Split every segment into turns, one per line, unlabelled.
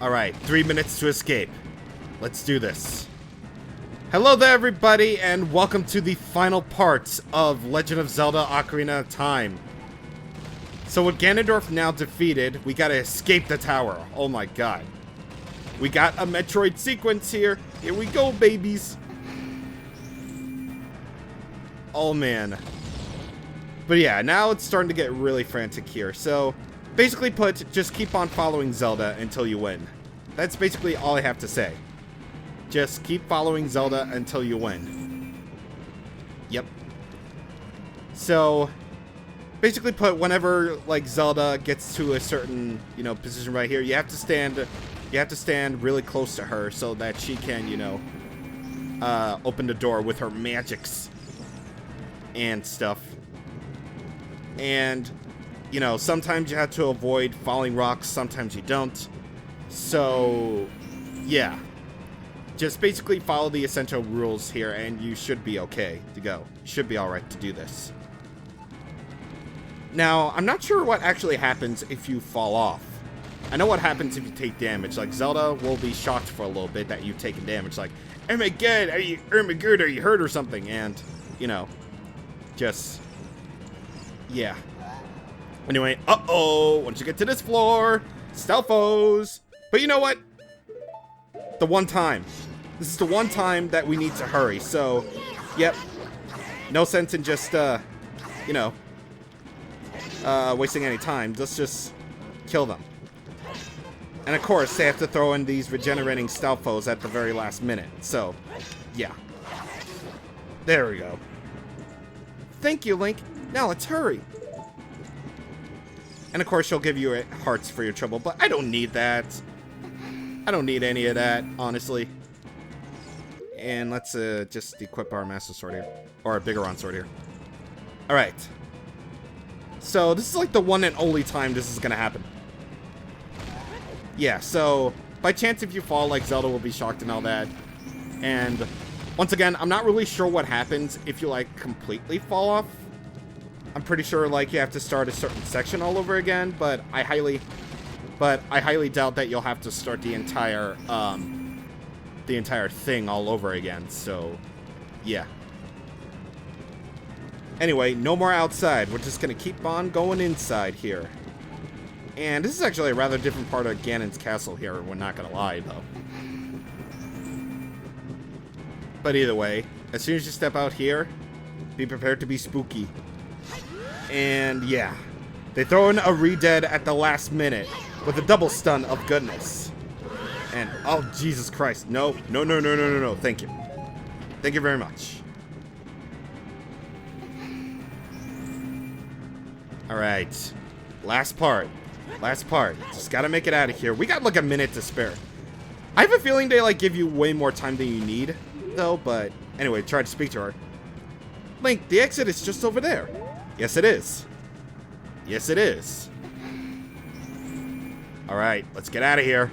Alright, 3 minutes to escape. Let's do this. Hello there, everybody, and welcome to the final parts of Legend of Zelda Ocarina of Time. So with Ganondorf now defeated, we gotta escape the tower. Oh my god. We got a Metroid sequence here. Here we go, babies. Oh man. But yeah, now it's starting to get really frantic here. So, basically put, just keep on following Zelda until you win. That's basically all I have to say. Just keep following Zelda until you win. Yep. So, basically put, whenever, like, Zelda gets to a certain, position right here, you have to stand really close to her so that she can, open the door with her magics and stuff. And, sometimes you have to avoid falling rocks, sometimes you don't. So, yeah. Just basically follow the essential rules here and you should be okay to go. You should be alright to do this. Now, I'm not sure what actually happens if you fall off. I know what happens if you take damage. Like, Zelda will be shocked for a little bit that you've taken damage. Like, oh my god, are you hurt or something? And, just, yeah. Anyway, once you get to this floor, stealthos. But you know what? The one time. This is the one time that we need to hurry. So, yep. No sense in just, wasting any time. Let's just kill them. And of course, they have to throw in these regenerating stealthos at the very last minute. So, yeah. There we go. Thank you, Link. Now let's hurry. And of course, she'll give you hearts for your trouble, but I don't need that. I don't need any of that, honestly. And let's just equip our Master Sword here. Or our Bigoron Sword here. Alright. So, this is like the one and only time this is gonna happen. Yeah, so, by chance if you fall, like, Zelda will be shocked and all that. And, once again, I'm not really sure what happens if you, like, completely fall off. I'm pretty sure, like, you have to start a certain section all over again, but I highly doubt that you'll have to start the entire thing all over again, so, yeah. Anyway, no more outside. We're just gonna keep on going inside here. And this is actually a rather different part of Ganon's castle here, we're not gonna lie, though. But either way, as soon as you step out here, be prepared to be spooky. And yeah, they throw in a re-dead at the last minute with a double stun of goodness. And, oh, Jesus Christ. No. Thank you. Thank you very much. Alright. Last part. Just gotta make it out of here. We got like a minute to spare. I have a feeling they like give you way more time than you need, though, but anyway, try to speak to her. Link, the exit is just over there. Yes, it is. Yes, it is. Alright, let's get out of here.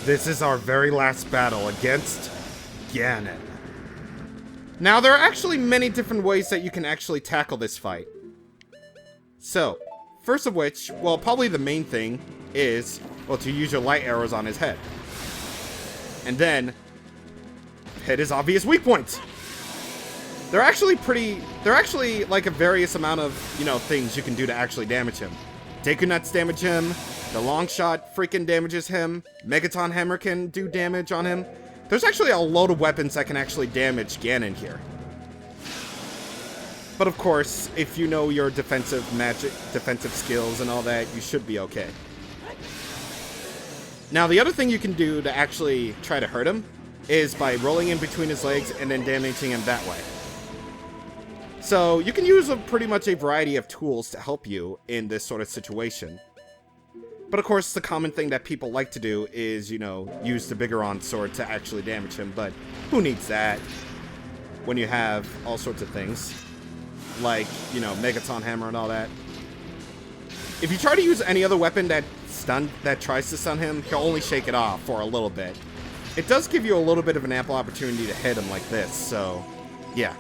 This is our very last battle against Ganon. Now, there are actually many different ways that you can actually tackle this fight. So, first of which, well, probably the main thing is, well, to use your light arrows on his head. And then, hit his obvious weak points. They're actually like a various amount of, you know, things you can do to actually damage him. Deku Nuts damage him, the long shot freaking damages him, Megaton Hammer can do damage on him. There's actually a load of weapons that can actually damage Ganon here. But of course, if you know your defensive skills and all that, you should be okay. Now, the other thing you can do to actually try to hurt him is by rolling in between his legs and then damaging him that way. So, you can use pretty much a variety of tools to help you in this sort of situation. But of course, the common thing that people like to do is, you know, use the Biggoron sword to actually damage him, but who needs that when you have all sorts of things, like, you know, Megaton Hammer and all that. If you try to use any other weapon that tries to stun him, he'll only shake it off for a little bit. It does give you a little bit of an ample opportunity to hit him like this, so, yeah.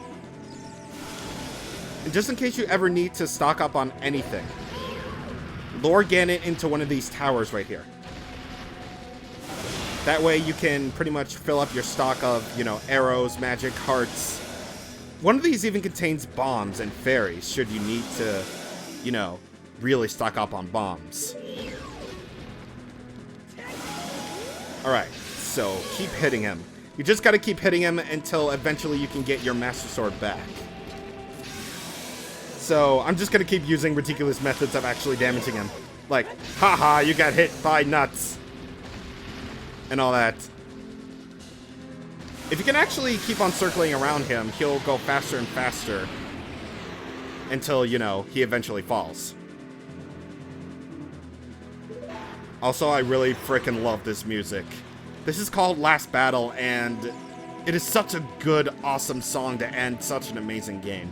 And just in case you ever need to stock up on anything, lure Ganon into one of these towers right here. That way you can pretty much fill up your stock of, you know, arrows, magic, hearts. One of these even contains bombs and fairies, should you need to, you know, really stock up on bombs. Alright, so keep hitting him. You just gotta keep hitting him until eventually you can get your Master Sword back. So, I'm just gonna keep using ridiculous methods of actually damaging him. Like, haha, you got hit by nuts. And all that. If you can actually keep on circling around him, he'll go faster and faster. Until, you know, he eventually falls. Also, I really frickin' love this music. This is called Last Battle, and it is such a good, awesome song to end such an amazing game.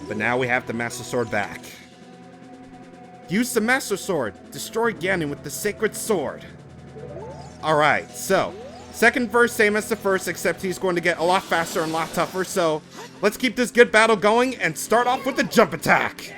But now we have the Master Sword back. Use the Master Sword. Destroy Ganon with the Sacred Sword. Alright, so, second verse, same as the first, except he's going to get a lot faster and a lot tougher, so let's keep this good battle going and start off with the jump attack.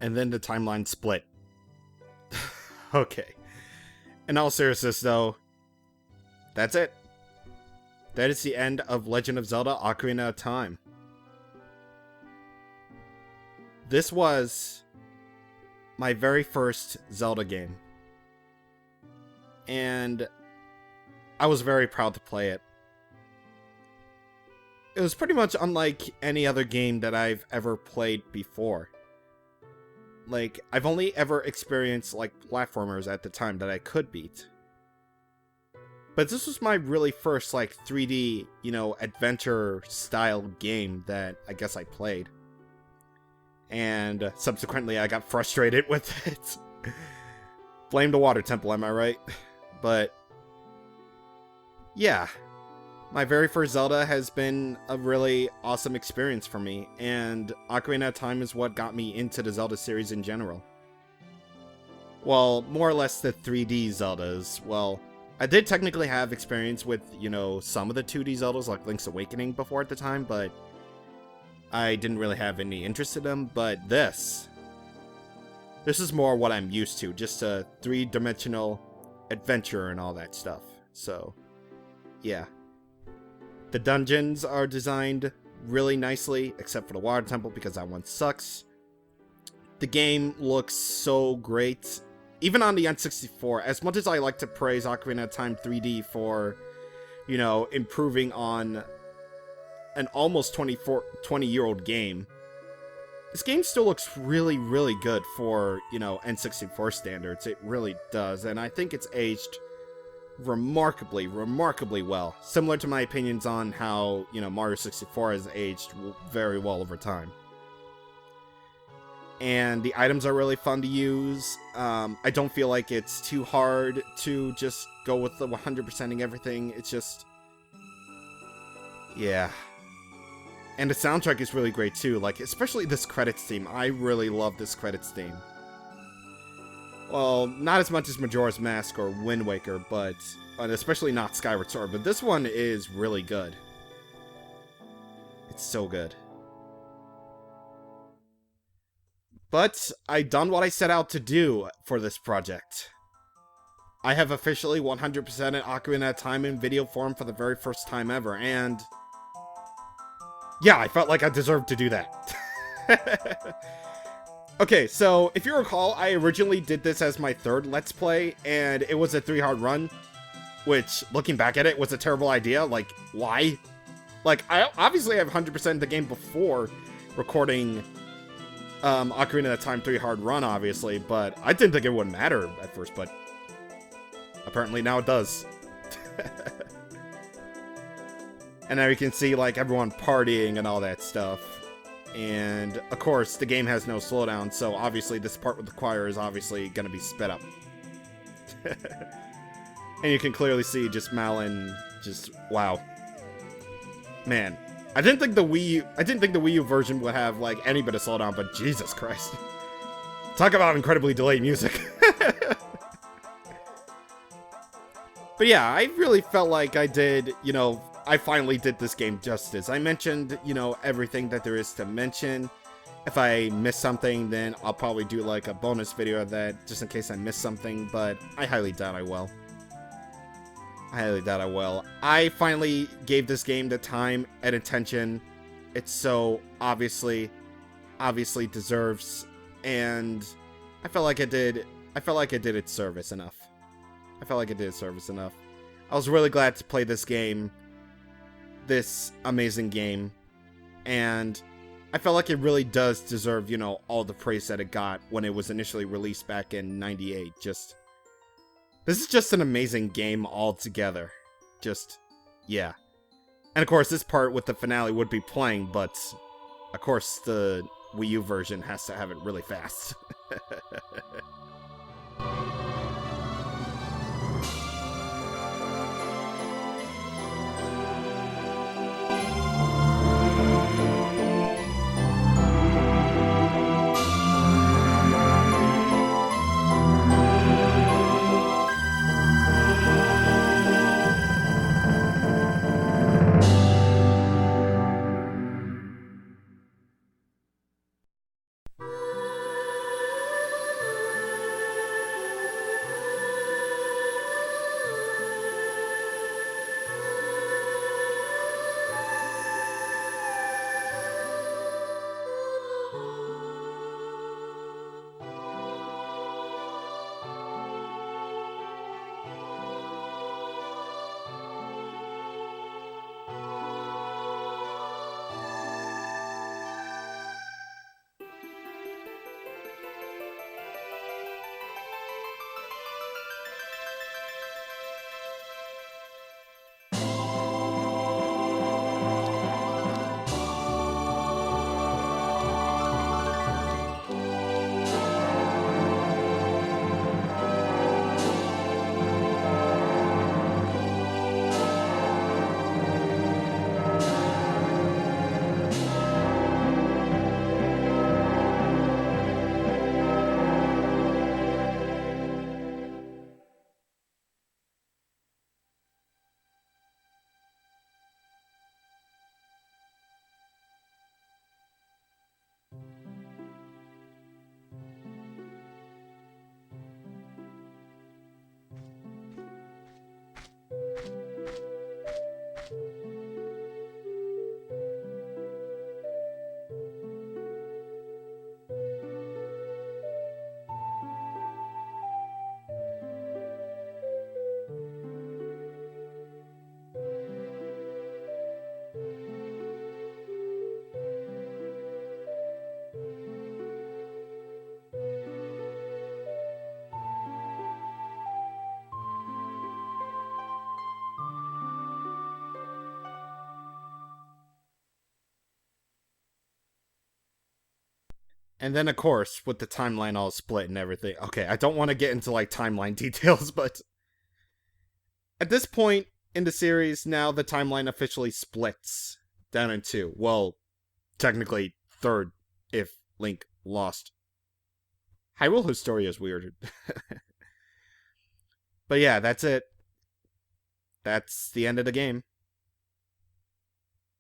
And then the timeline split. Okay. In all seriousness, though, that's it. That is the end of Legend of Zelda Ocarina of Time. This was my very first Zelda game. And I was very proud to play it. It was pretty much unlike any other game that I've ever played before. Like, I've only ever experienced, like, platformers at the time that I could beat. But this was my really first, like, 3D, you know, adventure-style game that I guess I played. And subsequently, I got frustrated with it. Blame the water temple, am I right? But, yeah. My very first Zelda has been a really awesome experience for me, and Ocarina of Time is what got me into the Zelda series in general. Well, more or less the 3D Zeldas. Well, I did technically have experience with, you know, some of the 2D Zeldas, like Link's Awakening before at the time, but I didn't really have any interest in them, but this is more what I'm used to, just a 3-dimensional adventure and all that stuff, so, yeah. The dungeons are designed really nicely, except for the water temple, because that one sucks. The game looks so great. Even on the N64, as much as I like to praise Ocarina of Time 3D for, you know, improving on an almost 20-year-old game, this game still looks really, really good for, you know, N64 standards. It really does, and I think it's aged remarkably well. Similar to my opinions on how, you know, Mario 64 has aged very well over time. And the items are really fun to use. I don't feel like it's too hard to just go with the 100%ing everything. It's just, yeah. And the soundtrack is really great too, like, especially this credits theme. I really love this credits theme. Well, not as much as Majora's Mask or Wind Waker, but especially not Skyward Sword, but this one is really good. It's so good. But I done what I set out to do for this project. I have officially 100%ed Ocarina of Time in video form for the very first time ever, and yeah, I felt like I deserved to do that. Okay, so if you recall, I originally did this as my third Let's Play, and it was a 3-hard run, which, looking back at it, was a terrible idea. Like, why? Like, I obviously have 100% the game before recording Ocarina of Time 3-hard run, obviously, but I didn't think it would matter at first, but apparently now it does. And now you can see, like, everyone partying and all that stuff. And, of course, the game has no slowdown, so obviously this part with the choir is obviously going to be sped up. And you can clearly see just Malin, just, wow. Man, I didn't think the Wii U version would have, like, any bit of slowdown, but Jesus Christ. Talk about incredibly delayed music. But yeah, I really felt like I did, I finally did this game justice. I mentioned, everything that there is to mention. If I miss something, then I'll probably do like a bonus video of that, just in case I miss something, but I highly doubt I will. I finally gave this game the time and attention it so obviously deserves, and I felt like it did its service enough. I was really glad to play this game, this amazing game, and I felt like it really does deserve, all the praise that it got when it was initially released back in '98. This is just an amazing game altogether. Yeah. And of course, this part with the finale would be playing, but of course the Wii U version has to have it really fast. And then, of course, with the timeline all split and everything. Okay, I don't want to get into, like, timeline details, but at this point in the series, now the timeline officially splits down in two. Well, technically, third, if Link lost. Hyrule Historia is weird. But yeah, that's it. That's the end of the game.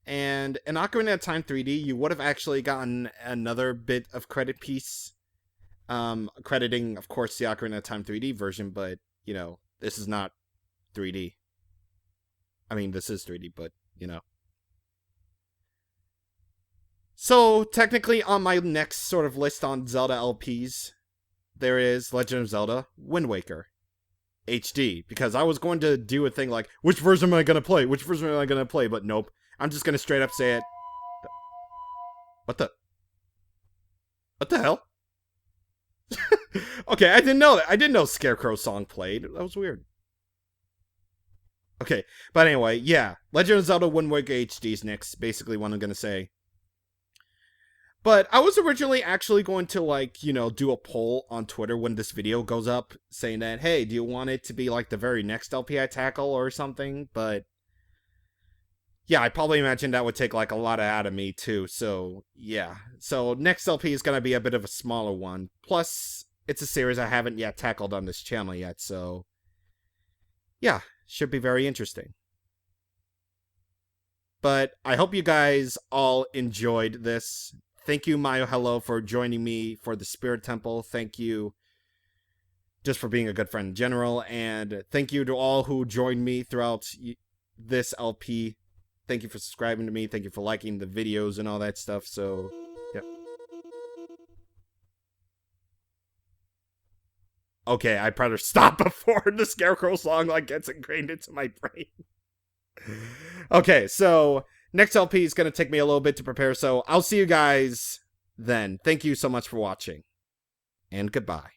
And in Ocarina of Time 3D, you would have actually gotten another bit of credit piece, crediting, of course, the Ocarina of Time 3D version, but, this is not 3D. I mean, this is 3D, but, So, technically, on my next sort of list on Zelda LPs, there is Legend of Zelda Wind Waker HD, because I was going to do a thing like, which version am I going to play? But nope. I'm just gonna straight up say it. What the hell? Okay, I didn't know that. I didn't know Scarecrow's song played. That was weird. Okay, but anyway, yeah. Legend of Zelda Wind Waker HD is next, basically what I'm gonna say. But I was originally actually going to, do a poll on Twitter when this video goes up, saying that, hey, do you want it to be, the very next LP I tackle or something? But Yeah, I probably imagine that would take like a lot out of me too. So yeah. So next LP is gonna be a bit of a smaller one. Plus, it's a series I haven't yet tackled on this channel yet. So yeah, should be very interesting. But I hope you guys all enjoyed this. Thank you, Mayo Hello, for joining me for the Spirit Temple. Thank you just for being a good friend in general. And thank you to all who joined me throughout this LP. Thank you for subscribing to me. Thank you for liking the videos and all that stuff. So, yep. Okay, I better stop before the Scarecrow song like gets ingrained into my brain. Okay, so next LP is going to take me a little bit to prepare, so I'll see you guys then. Thank you so much for watching, and goodbye.